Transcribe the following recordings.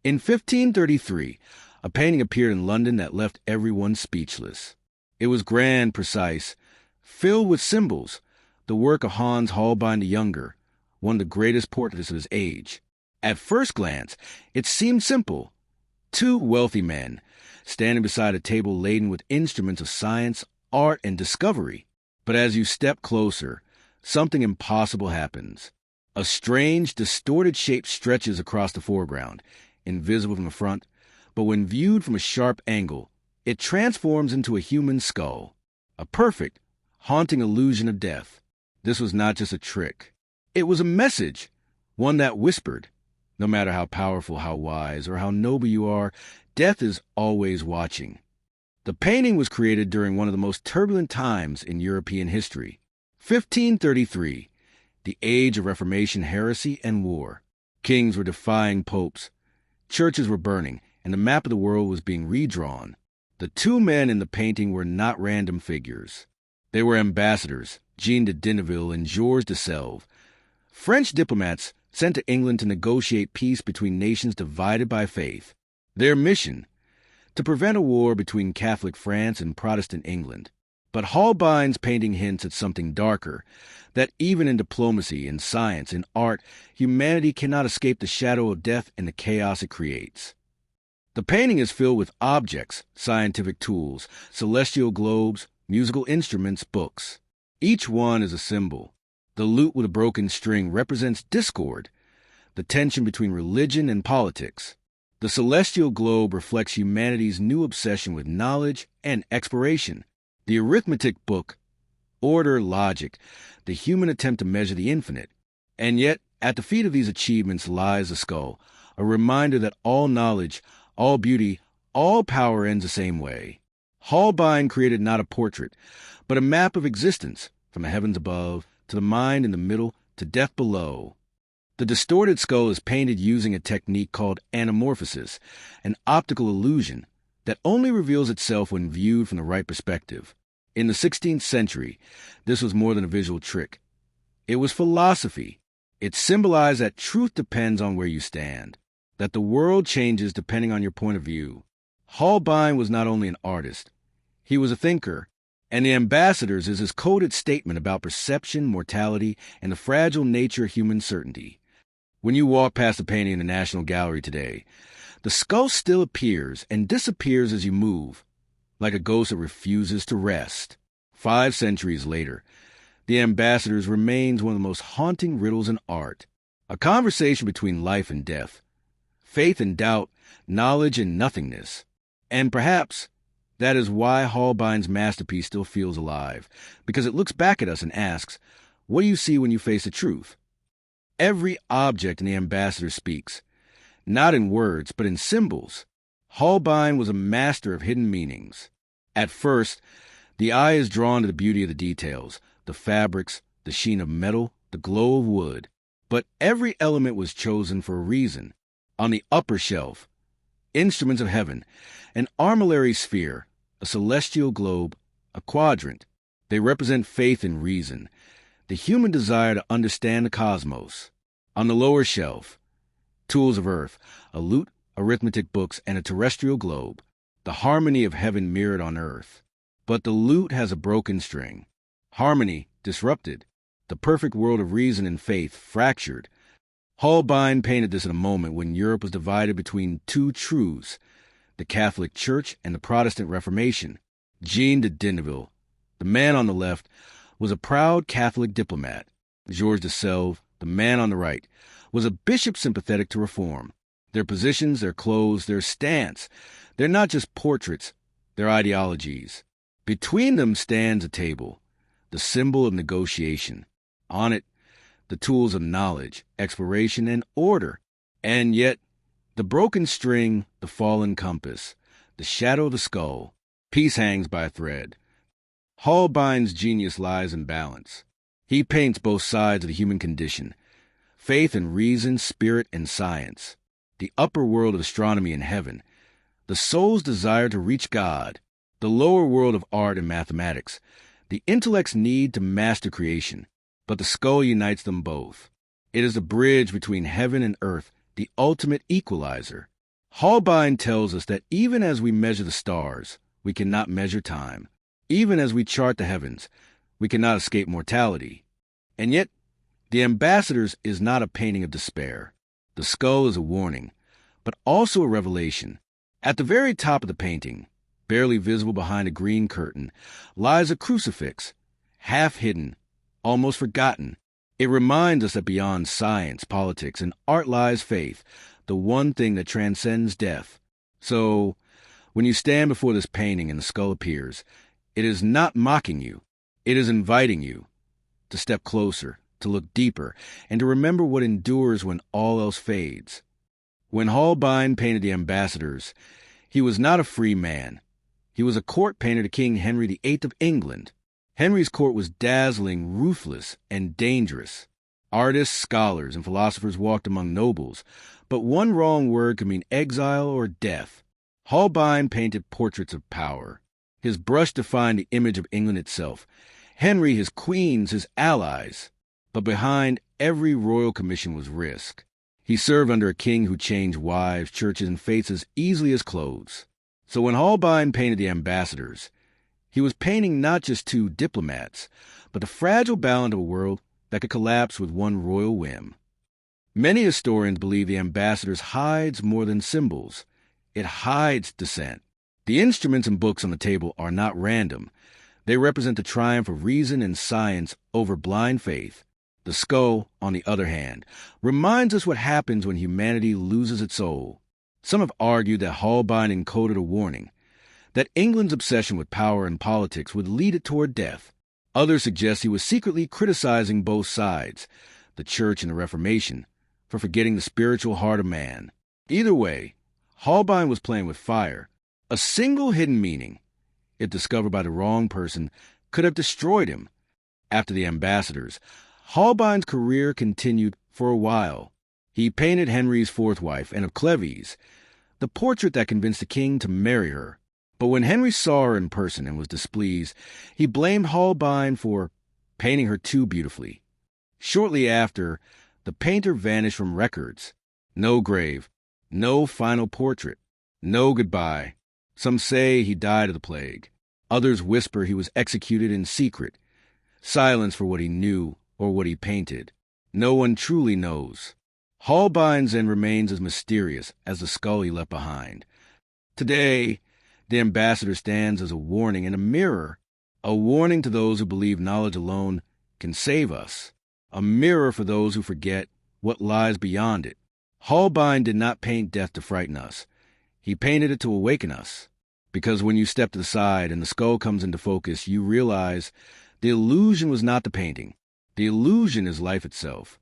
In 1533, a painting appeared in London that left everyone speechless. It was grand, precise, filled with symbols, the work of Hans Holbein the Younger, one of the greatest portraits of his age. At first glance, it seemed simple. Two wealthy men, standing beside a table laden with instruments of science, art, and discovery. But as you step closer, something impossible happens. A strange, distorted shape stretches across the foreground, invisible from the front, but when viewed from a sharp angle, it transforms into a human skull, a perfect, haunting illusion of death. This was not just a trick. It was a message, one that whispered, no matter how powerful, how wise, or how noble you are, death is always watching. The painting was created during one of the most turbulent times in European history, 1533, the age of Reformation, heresy, and war. Kings were defying popes, churches were burning, and the map of the world was being redrawn. The two men in the painting were not random figures. They were ambassadors, Jean de Denneville and Georges de Selve, French diplomats sent to England to negotiate peace between nations divided by faith. Their mission, to prevent a war between Catholic France and Protestant England. But Holbein's painting hints at something darker, that even in diplomacy, in science, in art, humanity cannot escape the shadow of death and the chaos it creates. The painting is filled with objects, scientific tools, celestial globes, musical instruments, books. Each one is a symbol. The lute with a broken string represents discord, the tension between religion and politics. The celestial globe reflects humanity's new obsession with knowledge and exploration. The arithmetic book, order, logic, the human attempt to measure the infinite. And yet, at the feet of these achievements lies the skull, a reminder that all knowledge, all beauty, all power ends the same way. Holbein created not a portrait, but a map of existence, from the heavens above, to the mind in the middle, to death below. The distorted skull is painted using a technique called anamorphosis, an optical illusion that only reveals itself when viewed from the right perspective. In the 16th century, this was more than a visual trick. It was philosophy. It symbolized that truth depends on where you stand, that the world changes depending on your point of view. Holbein was not only an artist, he was a thinker, and The Ambassadors is his coded statement about perception, mortality, and the fragile nature of human certainty. When you walk past the painting in the National Gallery today, the skull still appears and disappears as you move, like a ghost that refuses to rest. 5 centuries later, The Ambassadors remains one of the most haunting riddles in art, a conversation between life and death, faith and doubt, knowledge and nothingness. And perhaps that is why Holbein's masterpiece still feels alive, because it looks back at us and asks, what do you see when you face the truth? Every object in The Ambassador speaks, not in words, but in symbols. Holbein was a master of hidden meanings. At first, the eye is drawn to the beauty of the details, the fabrics, the sheen of metal, the glow of wood. But every element was chosen for a reason. On the upper shelf, instruments of heaven, an armillary sphere, a celestial globe, a quadrant. They represent faith and reason, the human desire to understand the cosmos. On the lower shelf, tools of earth, a lute, arithmetic books, and a terrestrial globe, the harmony of heaven mirrored on earth. But the lute has a broken string. Harmony disrupted, the perfect world of reason and faith fractured. Holbein painted this in a moment when Europe was divided between two truths, the Catholic Church and the Protestant Reformation. Jean de Denneville, the man on the left, was a proud Catholic diplomat. Georges de Selve, the man on the right, was a bishop sympathetic to reform. Their positions, their clothes, their stance, they're not just portraits, they're ideologies. Between them stands a table, the symbol of negotiation. On it, the tools of knowledge, exploration, and order. And yet, the broken string, the fallen compass, the shadow of the skull, peace hangs by a thread. Holbein's genius lies in balance. He paints both sides of the human condition, faith and reason, spirit and science, the upper world of astronomy and heaven, the soul's desire to reach God, the lower world of art and mathematics, the intellect's need to master creation. But the skull unites them both. It is a bridge between heaven and earth, the ultimate equalizer. Holbein tells us that even as we measure the stars, we cannot measure time. Even as we chart the heavens, we cannot escape mortality. And yet, The Ambassadors is not a painting of despair. The skull is a warning, but also a revelation. At the very top of the painting, barely visible behind a green curtain, lies a crucifix, half hidden, almost forgotten. It reminds us that beyond science, politics, and art lies faith, the one thing that transcends death. So, when you stand before this painting and the skull appears, it is not mocking you. It is inviting you to step closer, to look deeper, and to remember what endures when all else fades. When Holbein painted The Ambassadors, he was not a free man. He was a court painter to King Henry VIII of England. Henry's court was dazzling, ruthless, and dangerous. Artists, scholars, and philosophers walked among nobles, but one wrong word could mean exile or death. Holbein painted portraits of power. His brush defined the image of England itself. Henry, his queens, his allies. But behind every royal commission was risk. He served under a king who changed wives, churches, and faiths as easily as clothes. So when Holbein painted The Ambassadors, he was painting not just two diplomats, but the fragile balance of a world that could collapse with one royal whim. Many historians believe The Ambassadors hides more than symbols. It hides dissent. The instruments and books on the table are not random. They represent the triumph of reason and science over blind faith. The skull, on the other hand, reminds us what happens when humanity loses its soul. Some have argued that Holbein encoded a warning, that England's obsession with power and politics would lead it toward death. Others suggest he was secretly criticizing both sides, the Church and the Reformation, for forgetting the spiritual heart of man. Either way, Holbein was playing with fire. A single hidden meaning, if discovered by the wrong person, could have destroyed him. After The Ambassadors, Holbein's career continued for a while. He painted Henry's fourth wife, Anne of Cleves, the portrait that convinced the king to marry her. But when Henry saw her in person and was displeased, he blamed Holbein for painting her too beautifully. Shortly after, the painter vanished from records. No grave, no final portrait, no goodbye. Some say he died of the plague. Others whisper he was executed in secret. Silence for what he knew or what he painted. No one truly knows. Holbein's end remains as mysterious as the skull he left behind. Today, The Ambassador stands as a warning and a mirror, a warning to those who believe knowledge alone can save us, a mirror for those who forget what lies beyond it. Holbein did not paint death to frighten us. He painted it to awaken us. Because when you step to the side and the skull comes into focus, you realize the illusion was not the painting. The illusion is life itself.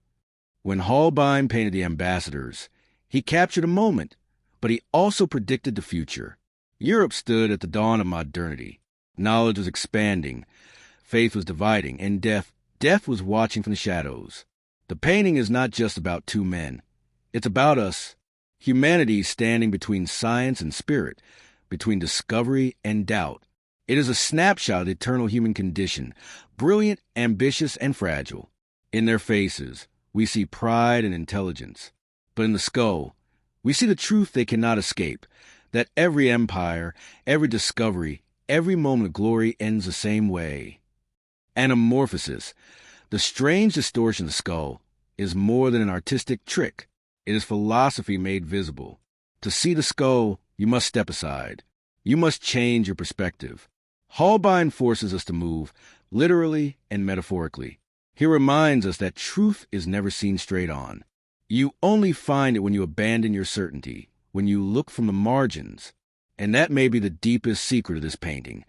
When Holbein painted The Ambassadors, he captured a moment, but he also predicted the future. Europe stood at the dawn of modernity. Knowledge was expanding, faith was dividing, and death was watching from the shadows. The painting is not just about two men. It's about us, humanity standing between science and spirit, between discovery and doubt. It is a snapshot of the eternal human condition, brilliant, ambitious, and fragile. In their faces, we see pride and intelligence. But in the skull, we see the truth they cannot escape, that every empire, every discovery, every moment of glory ends the same way. Anamorphosis, the strange distortion of the skull, is more than an artistic trick. It is philosophy made visible. To see the skull, you must step aside. You must change your perspective. Holbein forces us to move, literally and metaphorically. He reminds us that truth is never seen straight on. You only find it when you abandon your certainty, when you look from the margins. And that may be the deepest secret of this painting,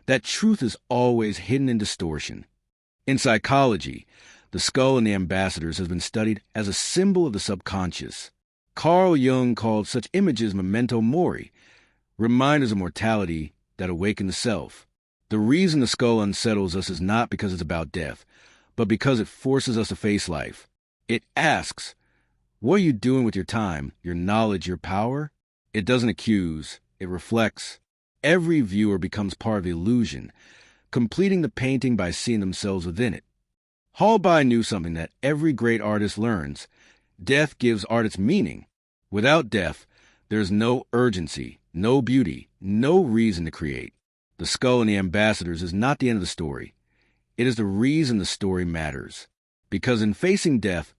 that truth is always hidden in distortion. In psychology, the skull in The Ambassadors has been studied as a symbol of the subconscious. Carl Jung called such images memento mori, reminders of mortality that awaken the self. The reason the skull unsettles us is not because it's about death, but because it forces us to face life. It asks, what are you doing with your time, your knowledge, your power? It doesn't accuse, it reflects. Every viewer becomes part of the illusion, completing the painting by seeing themselves within it. Holbein knew something that every great artist learns. Death gives art its meaning. Without death, There's no urgency, no beauty, no reason to create. The Skull and the Ambassadors is not the end of the story. It is the reason the story matters. Because in facing death,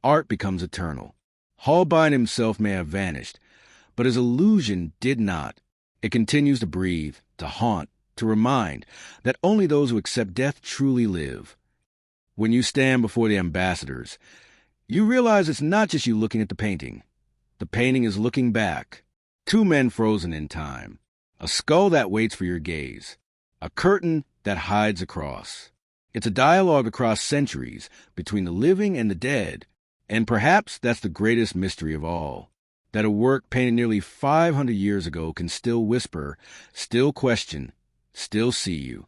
art becomes eternal. Holbein himself may have vanished, but his illusion did not. It continues to breathe, to haunt, to remind that only those who accept death truly live. When you stand before the Ambassadors, you realize it's not just you looking at the painting. The painting is looking back. Two men frozen in time. A skull that waits for your gaze. A curtain that hides across. It's a dialogue across centuries between the living and the dead. And perhaps that's the greatest mystery of all. That a work painted nearly 500 years ago can still whisper, still question, still see you.